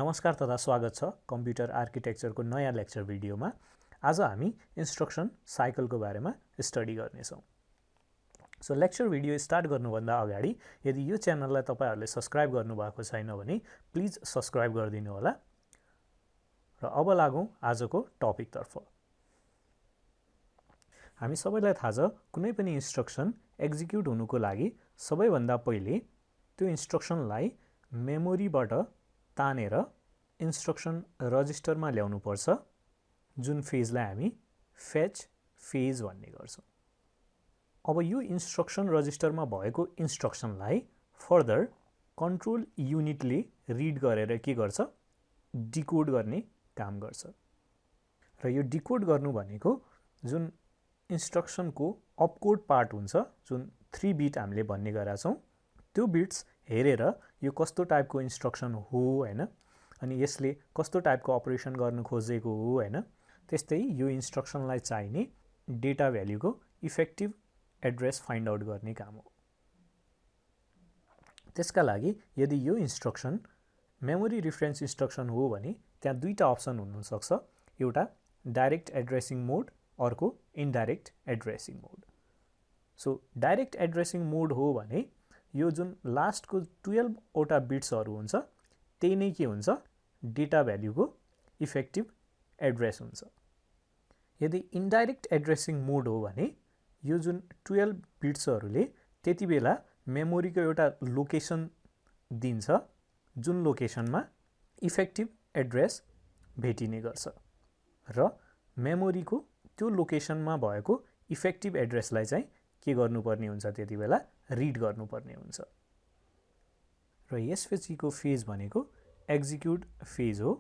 नमस्कार तथा स्वागत छ कम्प्युटर आर्किटेक्चरको नयाँ लेक्चर भिडियोमा। आज हामी इन्स्ट्रक्सन साइकलको बारेमा स्टडी गर्नेछौँ। सो लेक्चर भिडियो स्टार्ट गर्नुभन्दा अगाडि यदि यो च्यानललाई तपाईहरुले सब्स्क्राइब गर्नुभएको छैन भने प्लिज सब्स्क्राइब गरिदिनु होला। र अब लागौं आजको टपिकतर्फ। हामी सबैलाई थाहा छ कुनै पनि इन्स्ट्रक्सन एक्जिक्युट हुनुको लागि सबैभन्दा पहिले त्यो इन्स्ट्रक्सनलाई मेमोरीबाट तानेर इन्स्ट्रक्सन रजिस्टरमा ल्याउनु पर्छ, जुन फेजलाई हामी फेच फेज भन्ने गर्छौं। अब यो इन्स्ट्रक्सन रजिस्टरमा भएको इन्स्ट्रक्सनलाई फर्दर कन्ट्रोल युनिटले रिड गरेर के गर्छ, डिकोड गर्ने काम गर्छ। र यो डिकोड गर्नु भनेको जुन इन्स्ट्रक्सनको अपकोड पार्ट हुन्छ, जुन 3 बिट हामीले भन्ने गरेका छौं, त्यो बिट्स हेरेर यो कस्तो टाइपको इन्स्ट्रक्सन हो हैन, अनि यसले कस्तो टाइपको अपरेसन गर्न खोजेको हो हैन, त्यस्तै यो इन्स्ट्रक्सनलाई चाहिने डेटा भ्यालुको इफेक्टिभ एड्रेस फाइन्ड आउट गर्ने काम हो। त्यसका लागि यदि यो इन्स्ट्रक्सन मेमोरी रिफरेन्स इन्स्ट्रक्सन हो भने त्यहाँ दुईटा अप्सन हुन सक्छ, एउटा डाइरेक्ट एड्रेसिङ मोड, अर्को इन्डाइरेक्ट एड्रेसिङ मोड। सो डाइरेक्ट एड्रेसिङ मोड हो भने यो जुन लास्टको 12 वटा बिट्सहरु हुन्छ त्यही नै के हुन्छ, डेटा भ्यालुको इफेक्टिभ एड्रेस हुन्छ। यदि इन्डाइरेक्ट एड्रेसिङ मोड हो भने यो जुन 12 बिट्सहरुले त्यति बेला मेमोरीको एउटा लोकेसन दिन्छ, जुन लोकेसनमा इफेक्टिभ एड्रेस भेटिने गर्छ र मेमोरीको त्यो लोकेसनमा भएको इफेक्टिभ एड्रेसलाई चाहिँ के गर्नुपर्ने हुन्छ, त्यति बेला रिड गर्नुपर्ने हुन्छ। र यसपछिको फेज भनेको एक्जिक्युट फेज हो,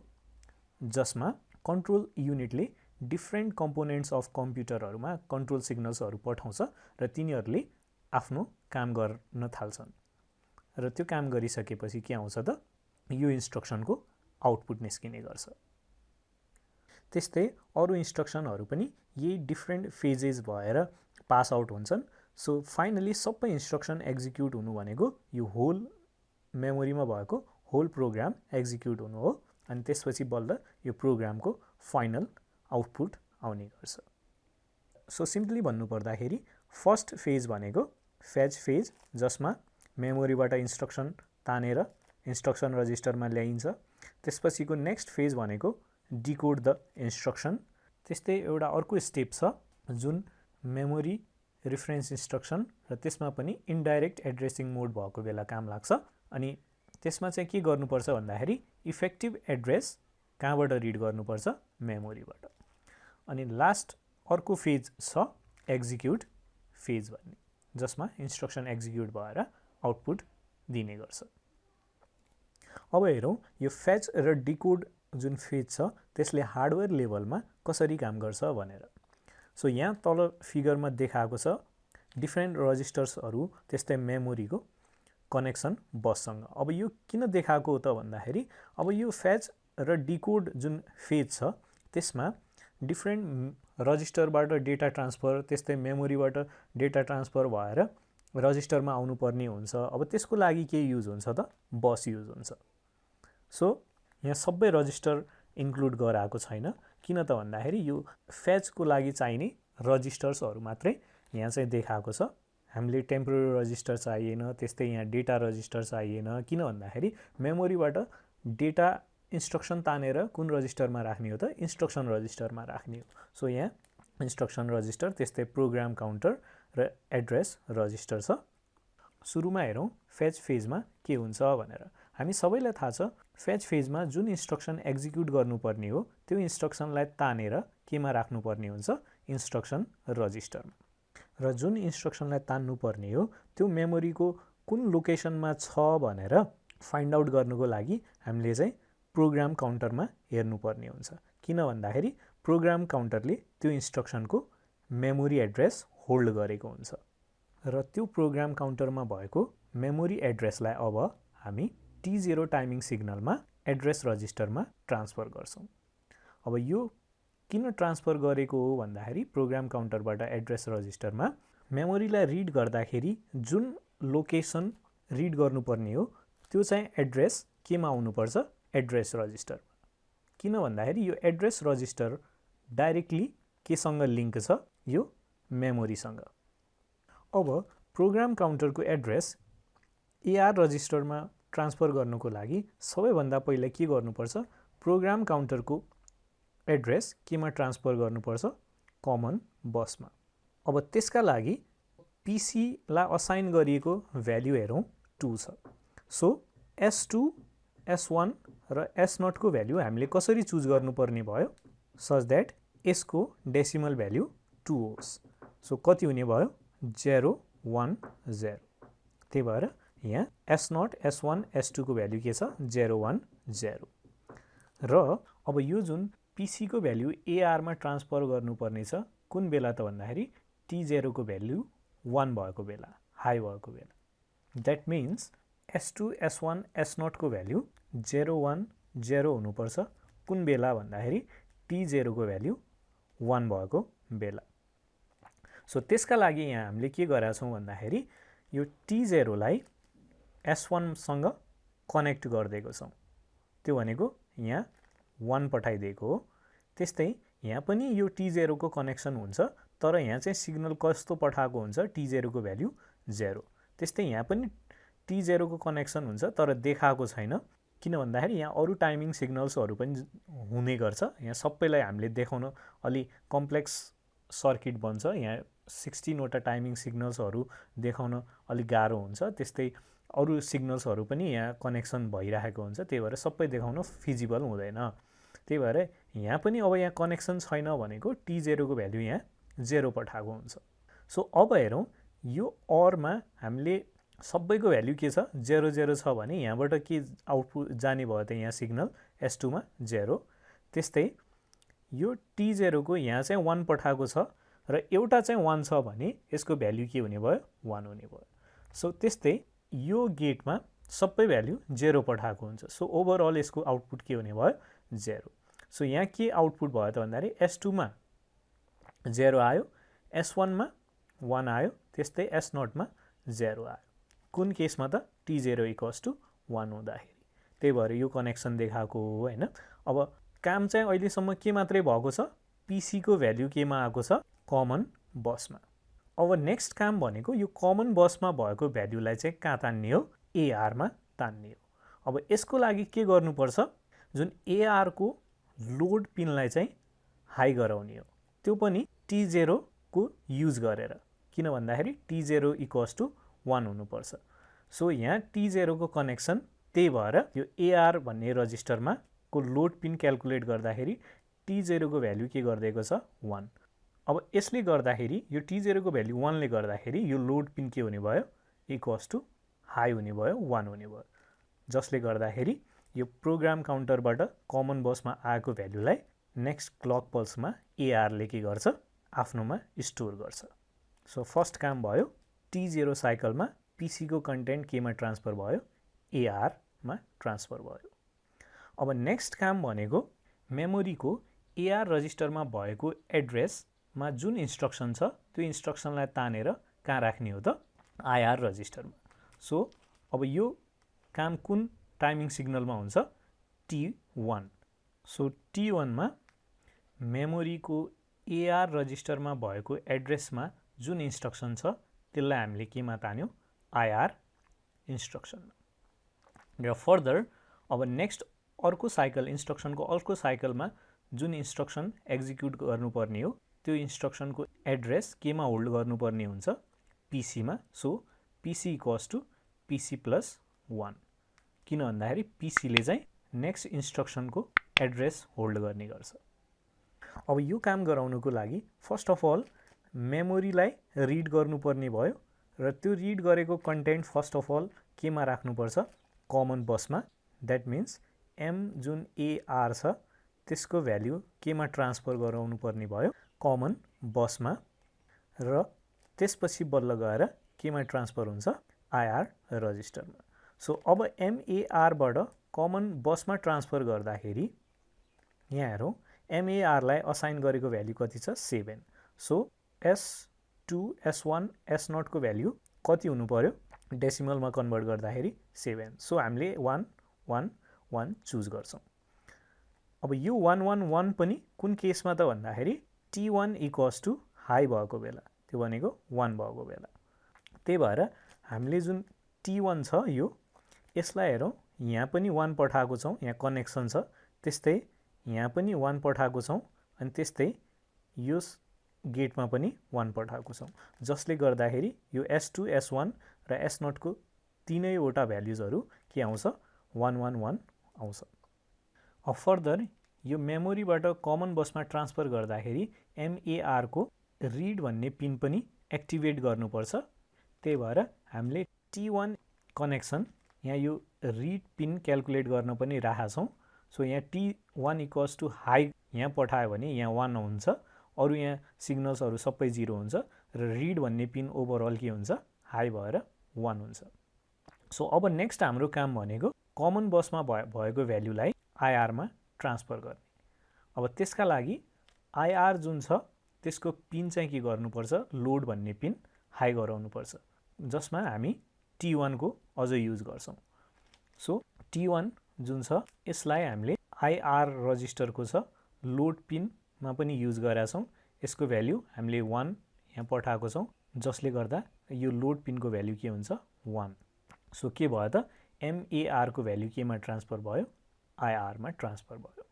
जसमा कन्ट्रोल युनिटले डिफ्रेन्ट कम्पोनेन्ट्स अफ कम्प्युटरहरुमा कन्ट्रोल सिग्नल्सहरु पठाउँछ र तिनीहरुले आफ्नो काम गर्न थाल्छन्। र त्यो काम गरिसकेपछि के आउँछ त, यो इन्स्ट्रक्सनको आउटपुट निस्किने गर्छ। त्यस्तै अरु इन्स्ट्रक्सनहरु पनि यही डिफ्रेन्ट फेजेस भएर पास आउट हुन्छन्। सो फाइनली सबै इन्स्ट्रक्सन एक्जिक्युट हुनु भनेको यो होल मेमोरीमा भएको होल प्रोग्राम एक्जिक्युट हुनु हो, अनि त्यसपछि बल्ल यो प्रोग्रामको फाइनल आउटपुट आउने गर्छ। सो सिम्पली भन्नु पर्दाखेरि फर्स्ट फेज भनेको फेच फेज, जसमा मेमोरीबाट इन्स्ट्रक्सन तानेर इन्स्ट्रक्सन रजिस्टरमा ल्याइन्छ। त्यसपछिको नेक्स्ट फेज भनेको डिकोड द इन्स्ट्रक्सन। त्यस्तै एउटा अर्को स्टेप छ जुन मेमोरी रिफरेन्स इन्स्ट्रक्सन, र त्यसमा पनि इन्डाइरेक्ट एड्रेसिङ मोड भएको बेला काम लाग्छ। अनि त्यसमा चाहिँ के गर्नुपर्छ भन्दाखेरि इफेक्टिभ एड्रेस कहाँबाट रिड गर्नुपर्छ, मेमोरीबाट। अनि लास्ट अर्को फेज छ एक्जिक्युट फेज भन्ने, जसमा इन्स्ट्रक्सन एक्जिक्युट भएर आउटपुट दिने गर्छ। अब हेरौँ यो फेच र डिकोड जुन फेज छ त्यसले हार्डवेयर लेभलमा कसरी काम गर्छ भनेर। सो यहाँ तल फिगरमा देखाएको छ डिफ्रेन्ट रजिस्टर्सहरु, त्यस्तै मेमोरीको कनेक्सन बससँग। अब यो किन देखाएको हो त भन्दाखेरि अब यो फेच र डिकोड जुन फेज छ त्यसमा डिफ्रेन्ट रजिस्टरबाट डेटा ट्रान्सफर, त्यस्तै मेमोरीबाट डेटा ट्रान्सफर भएर रजिस्टरमा आउनुपर्ने हुन्छ। अब त्यसको लागि के युज हुन्छ त, बस युज हुन्छ। सो यहाँ सबै रजिस्टर इन्क्लुड गराएको छैन, किन त भन्दाखेरि यो फेचको लागि चाहिने रजिस्टर्सहरु मात्रै यहाँ चाहिँ देखाएको छ। हामीले टेम्पोररी रजिस्टर चाहिएन, त्यस्तै यहाँ डेटा रजिस्टर चाहिएन, किन भन्दाखेरि मेमोरीबाट डेटा इन्स्ट्रक्सन तानेर कुन रजिस्टरमा राख्ने हो त, इन्स्ट्रक्सन रजिस्टरमा राख्ने हो। सो यहाँ इन्स्ट्रक्सन रजिस्टर, त्यस्तै प्रोग्राम काउन्टर र एड्रेस रजिस्टर छ। सुरुमा हेरौँ फेच फेजमा के हुन्छ भनेर। हामी सबैलाई थाहा छ फेच फेजमा जुन इन्स्ट्रक्सन एक्जिक्युट गर्नुपर्ने हो त्यो इन्स्ट्रक्सनलाई तानेर केमा राख्नुपर्ने हुन्छ, इन्स्ट्रक्सन रजिस्टरमा। र जुन इन्स्ट्रक्सनलाई तान्नुपर्ने हो त्यो मेमोरीको कुन लोकेसनमा छ भनेर फाइन्ड आउट गर्नुको लागि हामीले चाहिँ प्रोग्राम काउन्टरमा हेर्नुपर्ने हुन्छ, किन भन्दाखेरि प्रोग्राम काउन्टरले त्यो इन्स्ट्रक्सनको मेमोरी एड्रेस होल्ड गरेको हुन्छ। र त्यो प्रोग्राम काउन्टरमा भएको मेमोरी एड्रेसलाई अब हामी T0 टाइमिङ सिग्नलमा एड्रेस रजिस्टरमा ट्रान्सफर गर्छौं। अब यो किन ट्रान्सफर गरेको हो भन्दाखेरि प्रोग्राम काउन्टरबाट एड्रेस रजिस्टरमा मेमोरीलाई रिड गर्दाखेरि जुन लोकेसन रिड गर्नुपर्ने हो त्यो चाहिँ एड्रेस केमा आउनुपर्छ, एड्रेस रजिस्टर। किन भन्दाखेरि यो एड्रेस रजिस्टर डाइरेक्टली केसँग लिङ्क छ, यो मेमोरीसँग। अब प्रोग्राम काउन्टरको एड्रेस एआर रजिस्टरमा ट्रान्सफर गर्नुको लागि सबैभन्दा पहिला के गर्नुपर्छ, प्रोग्राम काउन्टरको एड्रेस केमा ट्रान्सफर गर्नुपर्छ, कमन बसमा। अब त्यसका लागि पीसीलाई असाइन गरिएको भ्याल्यु हेरौँ 2 छ। सो S2, S1 र S0 को भ्याल्यु हामीले कसरी चुज गर्नुपर्ने भयो, सच द्याट यसको डेसिमल भ्याल्यु 2 होस्। सो कति हुने भयो, 0 1 0। त्यही भएर यहाँ S0, S1, S2 को भ्याल्यु के छ, 0 1 0। र अब यो जुन पीसी को भ्याल्यु एआरमा ट्रान्सफर गर्नुपर्ने छ कुन बेला त भन्दाखेरि T0 को भ्याल्यु 1 भएको बेला, हाई भएको बेला। That means S2, S1, S0 को भ्याल्यु 0 1 0 हुनुपर्छ कुन बेला भन्दाखेरि T0 को भ्याल्यु 1 भएको बेला। सो त्यसका लागि यहाँ हामीले के गरेका छौँ भन्दाखेरि यो T0 लाई S1 सँग कनेक्ट गरिदिएको छौँ, त्यो भनेको यहाँ 1 पठाइदिएको हो। त्यस्तै यहाँ पनि यो T0 को कनेक्सन हुन्छ, तर यहाँ चाहिँ सिग्नल कस्तो पठाएको हुन्छ, T0 को भ्याल्यु 0। त्यस्तै यहाँ पनि T0 को कनेक्सन हुन्छ तर देखाएको छैन, किन भन्दाखेरि यहाँ अरू टाइमिङ सिग्नल्सहरू पनि हुने गर्छ। यहाँ सबैलाई हामीले देखाउन अलि कम्प्लेक्स सर्किट बन्छ, यहाँ 16 वटा टाइमिङ सिग्नल्सहरू देखाउन अलिक गाह्रो हुन्छ। त्यस्तै अरू सिग्नल्सहरू पनि यहाँ कनेक्सन भइरहेको हुन्छ, त्यही भएर सबै देखाउन फिजिबल हुँदैन। त्यही भएर यहाँ पनि अब यहाँ कनेक्सन छैन भनेको T0 को भ्याल्यु यहाँ 0 पठाएको हुन्छ। सो अब हेरौँ यो अरमा हामीले सबैको भ्याल्यु के छ, 0 0 छ भने यहाँबाट के आउटपुट जाने भयो त, यहाँ सिग्नल S2 मा 0। त्यस्तै यो T0 को यहाँ चाहिँ 1 पठाएको छ र एउटा चाहिँ 1 छ भने यसको भ्याल्यु के हुने भयो, 1 हुने भयो। सो त्यस्तै यो गेटमा सबै भ्याल्यु 0 पठाएको हुन्छ। सो ओभरअल यसको आउटपुट के हुने भयो, 0। सो यहाँ के आउटपुट भयो त भन्दाखेरि S2 मा 0 आयो, S1 मा 1 आयो, त्यस्तै S0 मा 0 आयो। कुन केसमा त T0 = 1 हुँदाखेरि। त्यही भएर यो कनेक्सन देखाएको हो हैन। अब काम चाहिँ अहिलेसम्म के मात्रै भएको छ, पीसी को भ्याल्यु केमा आएको छ, कमन बसमा। अब नेक्स्ट काम भनेको यो कमन बसमा भएको भ्याल्युलाई चाहिँ कहाँ तान्ने हो, एआरमा तान्ने हो। अब यसको लागि के गर्नुपर्छ, जुन एआर को लोड पिनलाई चाहिँ हाई गराउने हो, त्यो पनि T0 को युज गरेर, किन भन्दाखेरि T0 = 1 हुनुपर्छ। सो यहाँ T0 को कनेक्सन, त्यही भएर यो एआर भन्ने रजिस्टरमा को लोड पिन क्याल्कुलेट गर्दाखेरि T0 को भ्याल्यु के गरिदिएको छ, 1। अब यसले गर्दाखेरि यो T0 को भ्याल्यु 1 ले गर्दाखेरि यो लोड पिन के हुने भयो, = हाई हुने भयो, 1 हुने भयो, जसले गर्दाखेरि यो प्रोग्राम काउन्टरबाट कमन बसमा आएको भ्याल्युलाई नेक्स्ट क्लक पल्समा एआरले के गर्छ, आफ्नोमा स्टोर गर्छ। सो फर्स्ट काम भयो, T0 साइकलमा पीसी को कन्टेन्ट केमा ट्रान्सफर भयो, एआरमा ट्रान्सफर भयो। अब नेक्स्ट काम भनेको मेमोरी को एआर रजिस्टरमा भएको एड्रेसमा जुन इन्स्ट्रक्सन छ त्यो इन्स्ट्रक्सनलाई तानेर कहाँ राख्ने हो त, आईआर रजिस्टरमा। सो अब यो काम कुन टाइमिङ सिग्नलमा हुन्छ, T1। सो T1 मा मेमोरी को एआर रजिस्टरमा भएको एड्रेसमा जुन इन्स्ट्रक्सन छ त्यसलाई हामीले केमा तान्यौं, आईआर इन्स्ट्रक्सनमा। र फर्दर अब नेक्स्ट अर्को साइकल, इन्स्ट्रक्सनको अर्को साइकलमा जुन इन्स्ट्रक्सन एक्जिक्युट गर्नुपर्ने हो त्यो इन्स्ट्रक्सनको एड्रेस केमा होल्ड गर्नुपर्ने हुन्छ, पीसीमा। सो पीसी = PC+1, किन भन्दाखेरि पीसीले चाहिँ नेक्स्ट इन्स्ट्रक्सनको एड्रेस होल्ड गर्ने गर्छ। अब यो काम गराउनुको लागि फर्स्ट अफ अल मेमोरीलाई रिड गर्नुपर्ने भयो र त्यो रिड गरेको कन्टेन्ट फर्स्ट अफ अल केमा राख्नुपर्छ, कमन बसमा। द्याट मिन्स एम जुन एआर छ त्यसको भ्याल्यु केमा ट्रान्सफर गराउनु पर्ने भयो, कमन बसमा। र त्यसपछि बल्ल गएर केमा ट्रान्सफर हुन्छ, आईआर रजिस्टरमा। सो अब एमएआरबाट कमन बसमा ट्रान्सफर गर्दाखेरि यहाँ हेरौँ, एमएआरलाई असाइन गरेको भ्याल्यु कति छ, 7। सो S2, S1, S0 को भ्याल्यु कति हुनु पर्यो, डेसिमलमा कन्भर्ट गर्दाखेरि 7। सो हामीले 1 1 1 चुज गर्छौँ। अब यो 111 पनि कुन केसमा त भन्दाखेरि T1 इक्वल्स टु हाई भएको बेला, त्यो भनेको 1 भएको बेला। त्यही भएर हामीले जुन T1 छ यो यसलाई हेरौँ, यहाँ पनि 1 पठाएको छौँ, यहाँ कनेक्सन छ, त्यस्तै यहाँ पनि 1 पठाएको छौँ, अनि त्यस्तै यो गेटमा पनि 1 पठाएको छौँ, जसले गर्दाखेरि यो S2, S1 र S0 को तीनैवटा भ्याल्युजहरू के आउँछ 111 आउँछ। अब फर्दर यो मेमोरीबाट कमन बसमा ट्रान्सफर गर्दाखेरि MAR को रिड भन्ने पिन पनि एक्टिभेट गर्नुपर्छ। त्यही भएर हामीले T1 कनेक्सन यहाँ यो रिड पिन क्याल्कुलेट गर्न पनि राखेका छौँ। सो यहाँ T1 इक्वल्स टु हाई यहाँ पठायो भने यहाँ 1 हुन्छ, अरू यहाँ सिग्नल्सहरू सबै 0 हुन्छ र रिड भन्ने पिन ओभरअल के हुन्छ हाई भएर 1 हुन्छ। सो अब नेक्स्ट हाम्रो काम भनेको कमन बसमा भएको भ्याल्युलाई IR मा ट्रान्सफर गर्ने। अब त्यसका लागि IR जुन छ त्यसको पिन चाहिँ के गर्नुपर्छ, लोड भन्ने पिन हाई गराउनुपर्छ, जसमा हामी T1 को अझ युज गर्छौँ। सो T1 जुन छ यसलाई हामीले IR रजिस्टरको छ लोड पिनमा पनि युज गरेका छौँ। यसको भ्याल्यु हामीले 1 यहाँ पठाएको छौँ, जसले गर्दा यो लोड पिनको भ्याल्यु के हुन्छ 1। सो के भयो त MAR को भ्याल्यु केमा ट्रान्सफर भयो, IR मा ट्रान्सफर भयो।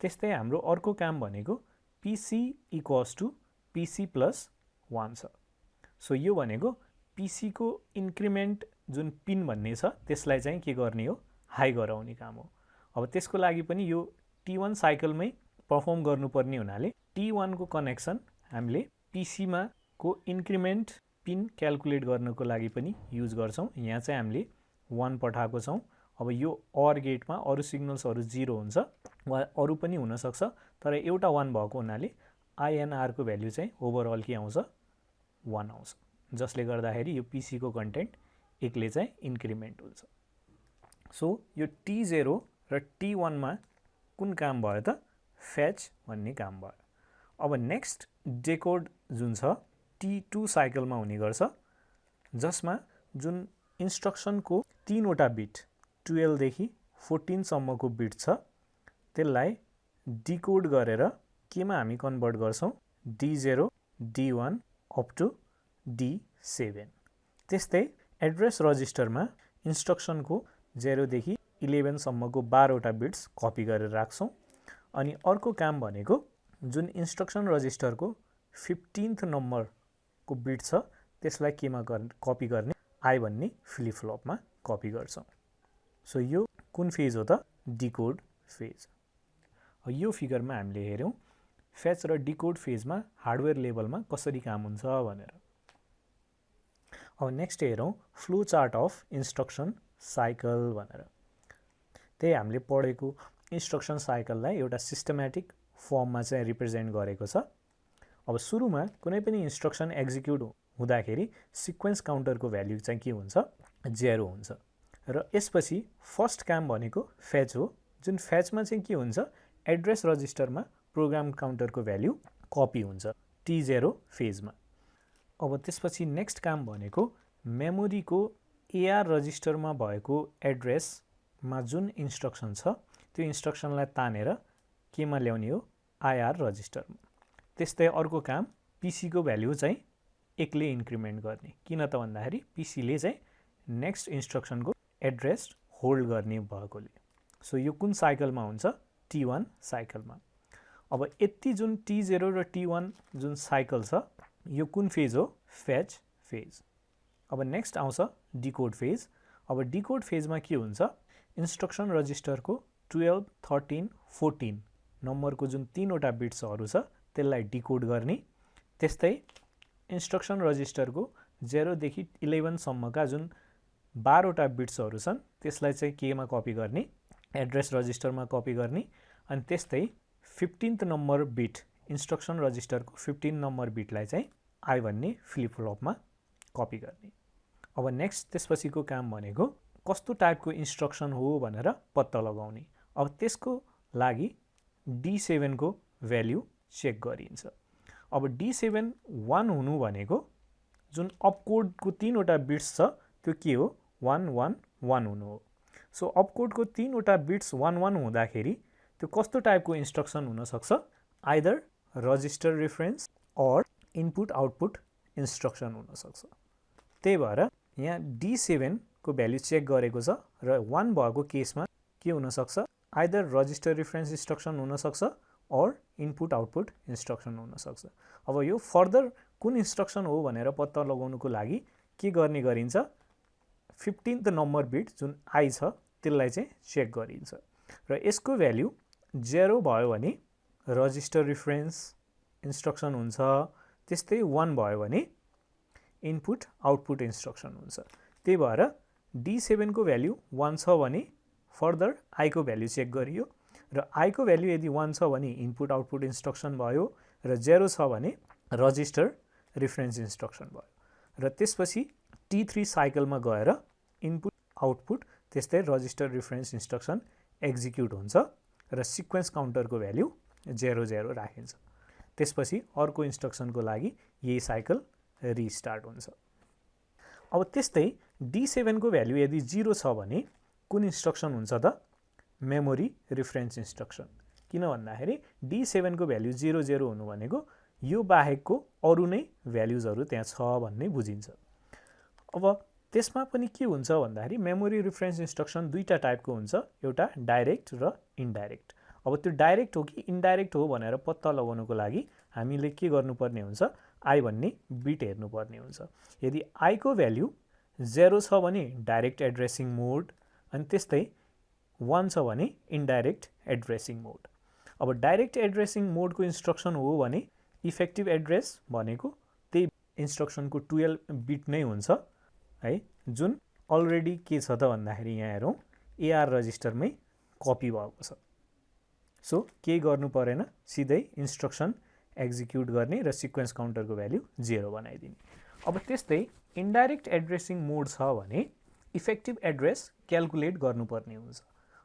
त्यस्तै हाम्रो अर्को काम भनेको PC equals to PC plus 1 छ। सो यो भनेको PC को इन्क्रिमेन्ट जुन पिन भन्ने छ त्यसलाई चाहिँ के गर्ने हो, हाई गराउने काम हो। अब त्यसको लागि पनि यो T1 साइकलमै पर्फर्म गर्नुपर्ने हुनाले T1 को कनेक्सन हामीले PC मा को इन्क्रिमेन्ट पिन क्याल्कुलेट गर्नको लागि पनि युज गर्छौँ। यहाँ चाहिँ हामीले 1 पठाएको छौँ। अब यो OR गेटमा अरू सिग्नल्सहरू 0 हुन्छ वा अरू पनि हुनसक्छ, तर एउटा 1 भएको हुनाले INR को भ्याल्यु चाहिँ ओभरअल के आउँछ 1 आउँछ, जसले गर्दाखेरि यो PC को कन्टेन्ट एकले चाहिँ इन्क्रिमेन्ट हुन्छ। सो यो T0 र T1 मा कुन काम भयो त, फेच भन्ने काम भयो। अब नेक्स्ट डेकोड जुन छ T2 साइकलमा हुने गर्छ, जसमा जुन इन्स्ट्रक्सनको 3 वटा बिट 12 देखि 14 सम्मको बिट छ त्यसलाई डिकोड गरेर केमा हामी कन्भर्ट गर्छौँ, D0, D1 up to D7। त्यस्तै एड्रेस रजिस्टरमा इन्स्ट्रक्सनको 0 देखि 11 सम्मको 12 वटा बिट्स कपी गरेर राख्छौँ। अनि अर्को काम भनेको जुन इन्स्ट्रक्सन रजिस्टरको 15th नम्बरको बिट छ त्यसलाई केमा कपी गर्ने, I भन्ने फ्लिप फ्लपमा कपी गर्छौँ। सो यो कुन फेज हो त, डिकोड फेज। यो फिगरमा हामीले हेऱ्यौँ फेच र डिकोड फेजमा हार्डवेयर लेभलमा कसरी काम हुन्छ भनेर। अब नेक्स्ट हेरौँ flow chart of instruction cycle भनेर। त्यही हामीले पढेको इन्स्ट्रक्सन साइकललाई एउटा सिस्टमेटिक फर्ममा चाहिँ रिप्रेजेन्ट गरेको छ। अब सुरुमा कुनै पनि इन्स्ट्रक्सन एक्जिक्युट हुँदाखेरि सिक्वेन्स काउन्टरको भ्याल्यु चाहिँ के हुन्छ, 0 हुन्छ र यसपछि फर्स्ट काम भनेको फेच हो, जुन फेचमा चाहिँ के हुन्छ, एड्रेस रजिस्टरमा प्रोग्राम काउन्टरको भ्याल्यु कपी हुन्छ T0 फेजमा। अब त्यसपछि नेक्स्ट काम भनेको मेमोरीको AR रजिस्टरमा भएको एड्रेसमा जुन इन्स्ट्रक्सन छ त्यो इन्स्ट्रक्सनलाई तानेर केमा ल्याउने हो, IR रजिस्टरमा। त्यस्तै अर्को काम PC को भ्याल्यु चाहिँ एकले इन्क्रिमेन्ट गर्ने, किन त भन्दाखेरि PC ले चाहिँ नेक्स्ट इन्स्ट्रक्सनको एड्रेस होल्ड गर्ने भएकोले। सो यो कुन साइकलमा हुन्छ, T1 साइकलमा। अब यति जुन T0 र T1 जुन साइकल छ यो कुन फेज हो, फेच फेज। अब नेक्स्ट आउँछ डिकोड फेज। अब डिकोड फेजमा के हुन्छ, इन्स्ट्रक्सन रजिस्टरको 12, 13, 14 नम्बरको जुन 3 वटा बिट्सहरू छ त्यसलाई डिकोड गर्ने। त्यस्तै इन्स्ट्रक्सन रजिस्टरको 0 देखि 11 सम्मका जुन 12 वटा बिट्सहरू छन् त्यसलाई चाहिँ केमा कपी गर्ने, एड्रेस रजिस्टरमा कपी गर्ने। अनि त्यस्तै 15th नम्बर बिट इन्स्ट्रक्सन रजिस्टरको 15 नम्बर बिटलाई चाहिँ I भन्ने फ्लिप फ्लपमा कपी गर्ने। अब नेक्स्ट त्यसपछिको काम भनेको कस्तो टाइपको इन्स्ट्रक्सन हो भनेर पत्ता लगाउने। अब त्यसको लागि D7 को भ्याल्यु चेक गरिन्छ। अब D7 1 हुनु भनेको जुन अपकोडको 3 वटा बिट्स छ त्यो के हो, 1 1 1 हुनु हो। सो अपकोडको 3 वटा बिट्स 1 1 हुँदाखेरि त्यो कस्तो टाइपको इन्स्ट्रक्सन हुन सक्छ either register reference or input output instruction हुन सक्छ त्यही भएर यहाँ D7 को भ्यालु चेक गरेको छ र 1 भएको केसमा के हुन सक्छ आइदर रजिस्टर रेफरेन्स इन्स्ट्रक्सन हुन सक्छ अर इनपुट आउटपुट इन्स्ट्रक्सन हुन सक्छ अब यो फर्दर कुन इन्स्ट्रक्सन हो भनेर पत्ता लगाउनुको लागि के गर्ने गरिन्छ 15th नम्बर बिट जुन आई छ त्यसलाई चाहिँ चेक गरिन्छ र यसको भ्यालु 0 भयो भने रजिस्टर रेफरेन्स इन्स्ट्रक्सन हुन्छ त्यस्तै 1 भयो भने इनपुट आउटपुट इन्स्ट्रक्सन हुन्छ त्यही भएर D7 को भ्यालु 1 छ भने फर्दर आई को भ्यालु चेक गरियो र आई को भ्यालु यदि 1 छ भने इनपुट आउटपुट इन्स्ट्रक्सन भयो र 0 छ भने रजिस्टर रेफरेन्स इन्स्ट्रक्सन भयो र त्यसपछि T3 साइकलमा गएर इनपुट आउटपुट त्यस्तै रजिस्टर रेफरेन्स इन्स्ट्रक्सन एक्जिक्युट हुन्छ र सिक्वेन्स काउन्टरको भ्यालु 0 0 राखिन्छ त्यसपछि अर्को इन्स्ट्रक्सनको लागि यही साइकल रिस्टार्ट हुन्छ अब त्यस्तै D7 को भ्यालु यदि 0 छ भने कुन इन्स्ट्रक्सन हुन्छ त मेमोरी रेफरेन्स इन्स्ट्रक्सन किन भन्दाखेरि D7 को भ्यालु 0 0 हुनु भनेको यो बाहेकको अरु नै भ्यालुजहरु त्यहाँ छ भन्ने बुझिन्छ अब त्यसमा पनि के हुन्छ भन्दाखेरि मेमोरी रेफरेन्स इन्स्ट्रक्सन दुईटा टाइपको हुन्छ एउटा डाइरेक्ट र इन्डाइरेक्ट अब त्यो डाइरेक्ट हो कि इन्डाइरेक्ट हो भनेर पत्ता लगाउनको लागि हामीले के गर्नुपर्ने हुन्छ आई भन्ने बिट हेर्नुपर्ने हुन्छ यदि आई को भ्यालु 0 छ भने डाइरेक्ट एड्रेसिङ मोड अनि त्यस्तै 1 छ भने इन्डाइरेक्ट एड्रेसिङ मोड अब डाइरेक्ट एड्रेसिङ मोडको इन्स्ट्रक्सन हो भने इफेक्टिभ एड्रेस भनेको त्यही इन्स्ट्रक्सनको 12 बिट नै हुन्छ है जुन अलरेडी के छ त भन्दाखेरि यहाँ हेरौँ AR रजिस्टरमै कपी भएको छ सो के गर्नु परेन सिधै इन्स्ट्रक्सन एक्जिक्युट गर्ने र सिक्वेन्स काउन्टरको भ्यालु 0 बनाइदिने अब त्यस्तै इन्डाइरेक्ट एड्रेसिङ मोड छ भने इफेक्टिभ एड्रेस क्याल्कुलेट गर्नुपर्ने हुन्छ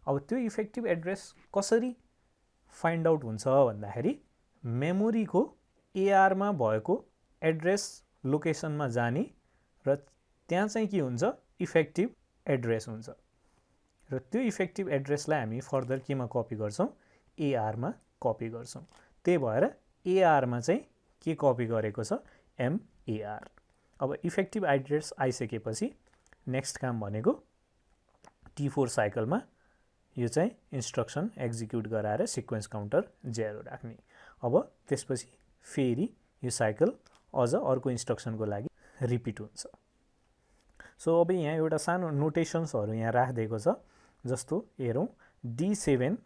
अब त्यो इफेक्टिभ एड्रेस कसरी फाइन्ड आउट हुन्छ भन्दाखेरि मेमोरीको AR मा भएको एड्रेस लोकेसनमा जाने र त्यहाँ चाहिँ के हुन्छ इफेक्टिभ एड्रेस हुन्छ र त्यो इफेक्टिभ एड्रेसलाई हामी फर्दर केमा कपी गर्छौं AR मा कपी गर्छौं त्यही भएर AR मा चाहिँ के कपी गरेको छ MAR अब इफेक्टिभ एड्रेस आइसकेपछि नेक्स्ट काम भनेको T4 साइकलमा यो चाहिँ इन्स्ट्रक्सन एक्जिक्युट गराएर सिक्वेन्स काउन्टर 0 राख्ने अब त्यसपछि फेरि यो साइकल अझ अर्को इन्स्ट्रक्सनको लागि रिपिट हुन्छ सो अब यहाँ एउटा सानो नोटेसन्सहरु यहाँ राखिदिएको छ जस्तो हेरौं D7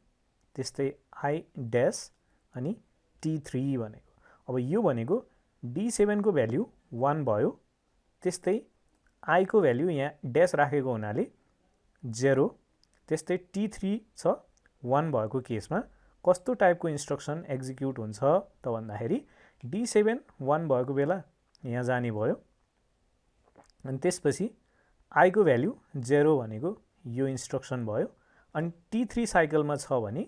त्यस्तै I ड्याश अनि T3 भनेको अब यो भनेको D7 को भ्यालु 1 भयो त्यस्तै I को भ्यालु यहाँ ड्याश राखेको हुनाले 0 त्यस्तै T3 छ 1 भएको केसमा कस्तो टाइपको इन्स्ट्रक्सन एक्जिक्युट हुन्छ त भन्दाखेरि D7 1 भएको बेला यहाँ जाने भयो अनि त्यसपछि I को भ्यालु 0 भनेको यो इन्स्ट्रक्सन भयो अनि T3 साइकलमा छ भने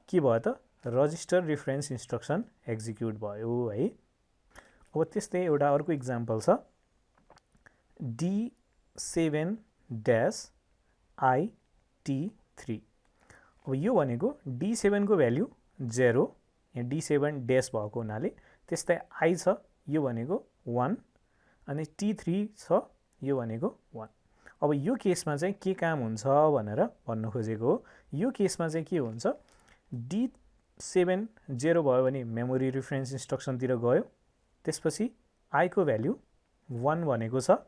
के भयो त रजिस्टर रेफरेन्स इन्स्ट्रक्सन एक्जिक्युट भयो है अब त्यस्तै एउटा अर्को एक्जाम्पल छ D7 ड्याश I T3 अब यो भनेको D7 को भ्यालु 0 यहाँ D7 ड्याश भएको हुनाले त्यस्तै I छ यो भनेको 1 अनि T3 छ यो भनेको 1 अब यो केसमा चाहिँ के काम हुन्छ भनेर भन्न खोजेको हो यो केसमा चाहिँ के हुन्छ D7 0 भयो भने मेमोरी रेफरेन्स इन्स्ट्रक्सन तिर गयो त्यसपछि I को भ्यालु 1 भनेको छ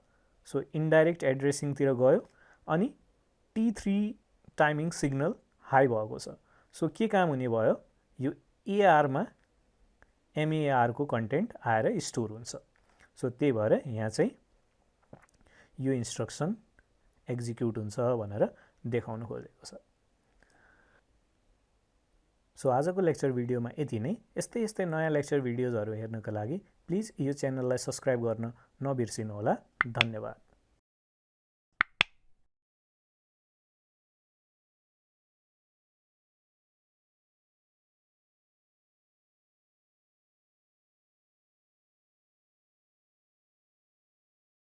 सो इन्डाइरेक्ट एड्रेसिङ तिर गयो अनि T3 टाइमिङ सिग्नल हाई भएको छ सो के काम हुने भयो यो AR मा MAR को कन्टेन्ट आएर स्टोर हुन्छ सो त्यही भएर यहाँ चाहिँ यो इन्स्ट्रक्सन एक्जिक्युट हुन्छ भनेर देखाउन खोजेको छ सो आजको लेक्चर भिडियोमा यति नै यस्तै नयाँ लेक्चर भिडियोजहरु हेर्नका लागि प्लिज यो च्यानललाई सब्स्क्राइब गर्न नबिर्सिनु होला धन्यवाद